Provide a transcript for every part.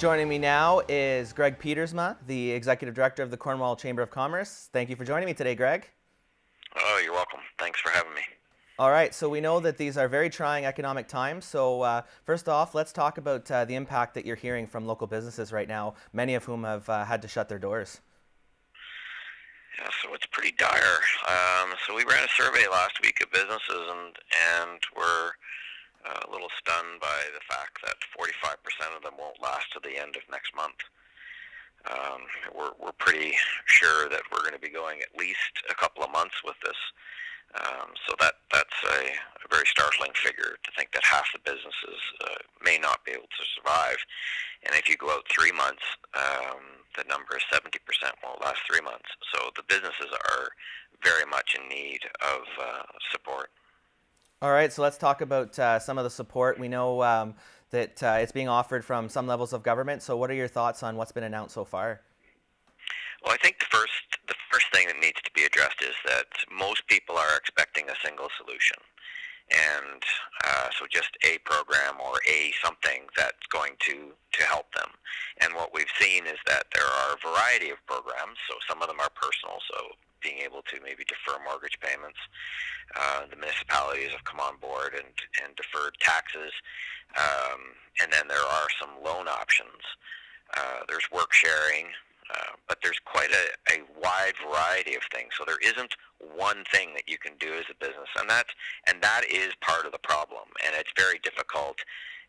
Joining me now is Greg Pietersma, the Executive Director of the Cornwall Chamber of Commerce. Thank you for joining me today, Greg. Oh, you're welcome. Thanks for having me. All right, so we know that these are very trying economic times. So first off, let's talk about the impact that you're hearing from local businesses right now, many of whom have had to shut their doors. Yeah, so it's pretty dire. So we ran a survey last week of businesses, and we're a little stunned by the fact that 45% of them won't last to the end of next month. We're pretty sure that we're going to be going at least a couple of months with this. So that's a very startling figure to think that half the businesses may not be able to survive. And if you go out 3 months, the number is 70% won't last 3 months. So the businesses are very much in need of support. All right, so let's talk about some of the support. We know that it's being offered from some levels of government. So what are your thoughts on what's been announced so far? Well, I think the first thing that needs to be addressed is that most people are expecting a single solution, and so just a program or a something that's going to help them. And what we've seen is that there are a variety of programs. So some of them are personal, so being able to maybe defer mortgage payments. The municipalities have come on board and deferred taxes, and then there are some loan options. There's work sharing. But there's quite a wide variety of things. So there isn't one thing that you can do as a business, and that is part of the problem. And it's very difficult.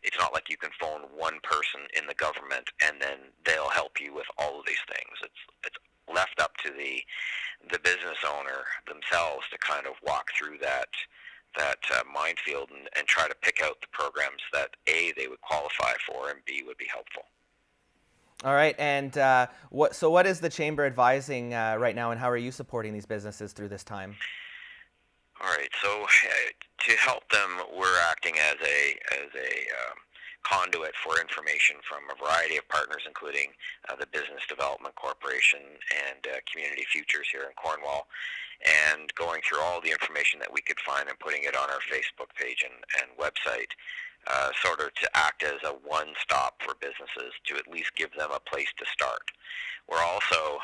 It's not like you can phone one person in the government and then they'll help you with all of these things. It's left up to the business owner themselves to kind of walk through that minefield and try to pick out the programs that A, they would qualify for, and B, would be helpful. All right, and what is the Chamber advising right now, and how are you supporting these businesses through this time? All right, so to help them, we're acting as a conduit for information from a variety of partners, including the Business Development Corporation and Community Futures here in Cornwall, and going through all the information that we could find and putting it on our Facebook page and website. Sort of to act as a one-stop for businesses to at least give them a place to start. We're also,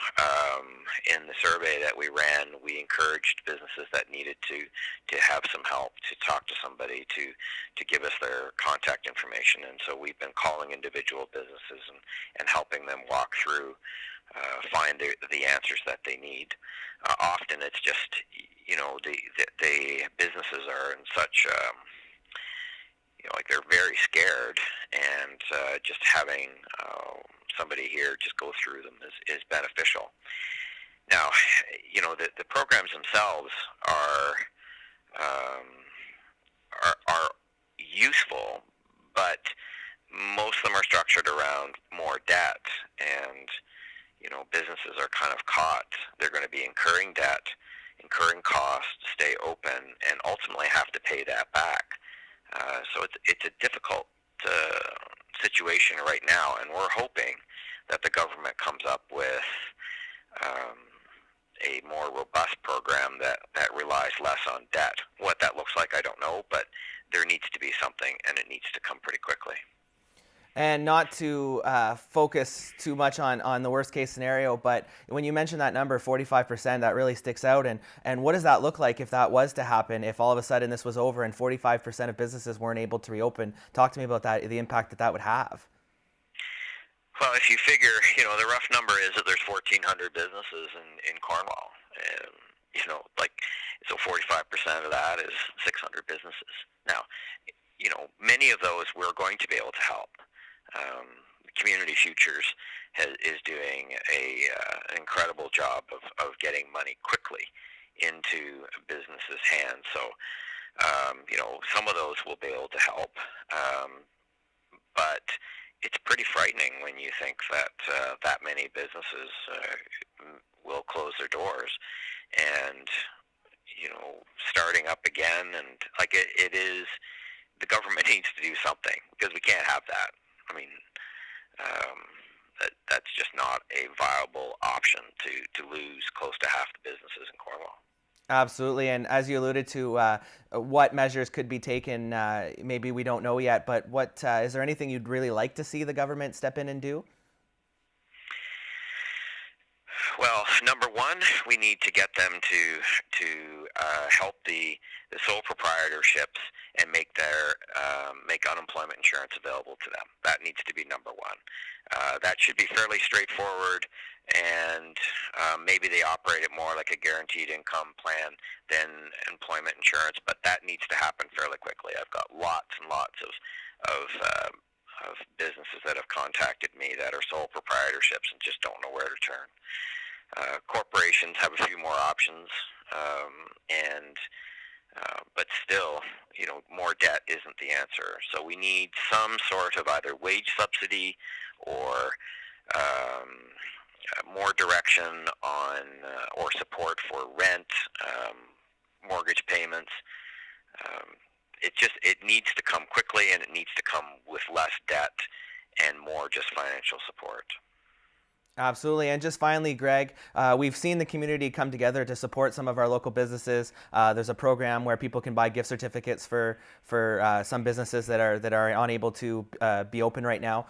in the survey that we ran, we encouraged businesses that needed to have some help, to talk to somebody, to give us their contact information. And so we've been calling individual businesses and helping them walk through, find the answers that they need. Often it's just, the businesses are in such... like they're very scared, and just having somebody here just go through them is beneficial. Now, the programs themselves are useful, but most of them are structured around more debt, and businesses are kind of caught. They're going to be incurring debt, incurring costs to stay open, and ultimately have to pay that back. So it's a difficult situation right now, and we're hoping that the government comes up with a more robust program that relies less on debt. What that looks like, I don't know, but there needs to be something, and it needs to come pretty quickly. And not to focus too much on the worst case scenario, but when you mention that number, 45%, that really sticks out. And what does that look like if that was to happen, if all of a sudden this was over and 45% of businesses weren't able to reopen? Talk to me about that, the impact that would have. Well, if you figure, the rough number is that there's 1,400 businesses in Cornwall. And, so 45% of that is 600 businesses. Now, many of those we're going to be able to help. Community Futures is doing an incredible job of getting money quickly into businesses' hands. So, some of those will be able to help, but it's pretty frightening when you think that that many businesses will close their doors, and starting up again, and it is, the government needs to do something, because we can't have that. I mean, that's just not a viable option to lose close to half the businesses in Cornwall. Absolutely, and as you alluded to, what measures could be taken, maybe we don't know yet, but what is there anything you'd really like to see the government step in and do? Well, number one, we need to get them to help the sole proprietorships and make unemployment insurance available to them. That needs to be number one. That should be fairly straightforward, and maybe they operate it more like a guaranteed income plan than employment insurance. But that needs to happen fairly quickly. I've got lots and lots of businesses that have contacted me that are sole proprietorships and just don't know where to turn. Corporations have a few more options, and but still, more debt isn't the answer. So we need some sort of either wage subsidy or more direction on or support for rent, mortgage payments. It needs to come quickly, and it needs to come with less debt and more just financial support. Absolutely. And just finally, Greg, we've seen the community come together to support some of our local businesses. There's a program where people can buy gift certificates for some businesses that are unable to be open right now.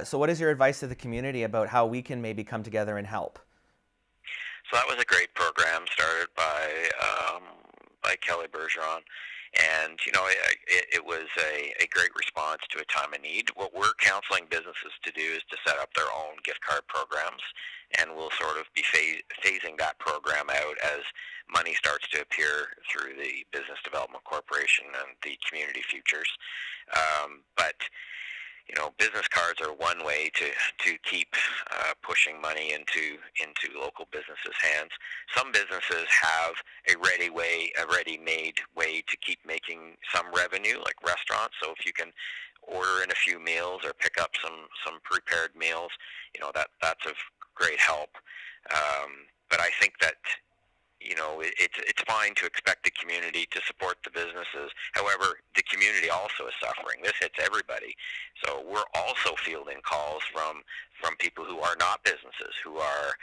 So what is your advice to the community about how we can maybe come together and help? So that was a great program started by Kelly Bergeron. And, it was a great response to a time of need. What we're counseling businesses to do is to set up their own gift card programs, and we'll sort of be phasing that program out as money starts to appear through the Business Development Corporation and the Community Futures. But business cards are one way to keep pushing money into local businesses' hands. Some businesses have a ready-made way to keep making some revenue, like restaurants. So if you can order in a few meals or pick up some prepared meals, that's of great help. But I think that it's fine to expect the community to support the businesses. However, the community also is suffering. This hits everybody. So we're also fielding calls from people who are not businesses, who are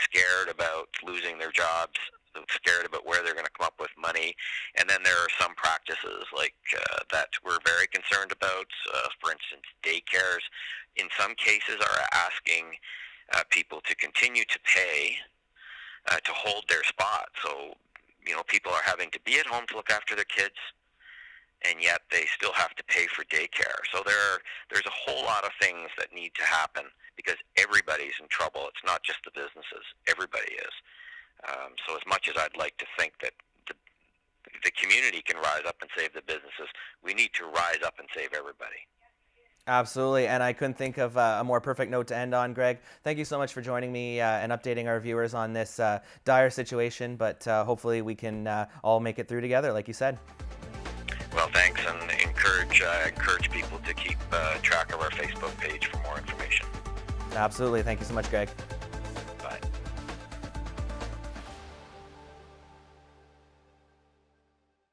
scared about losing their jobs, scared about where they're going to come up with money. And then there are some practices like that we're very concerned about. For instance, daycares in some cases are asking people to continue to pay to hold their spot. So, people are having to be at home to look after their kids, and yet they still have to pay for daycare. So there's a whole lot of things that need to happen because everybody's in trouble. It's not just the businesses. Everybody is. So as much as I'd like to think that the community can rise up and save the businesses, we need to rise up and save everybody. Absolutely, and I couldn't think of a more perfect note to end on, Greg. Thank you so much for joining me and updating our viewers on this dire situation, but hopefully we can all make it through together, like you said. Well, thanks, and encourage people to keep track of our Facebook page for more information. Absolutely. Thank you so much, Greg.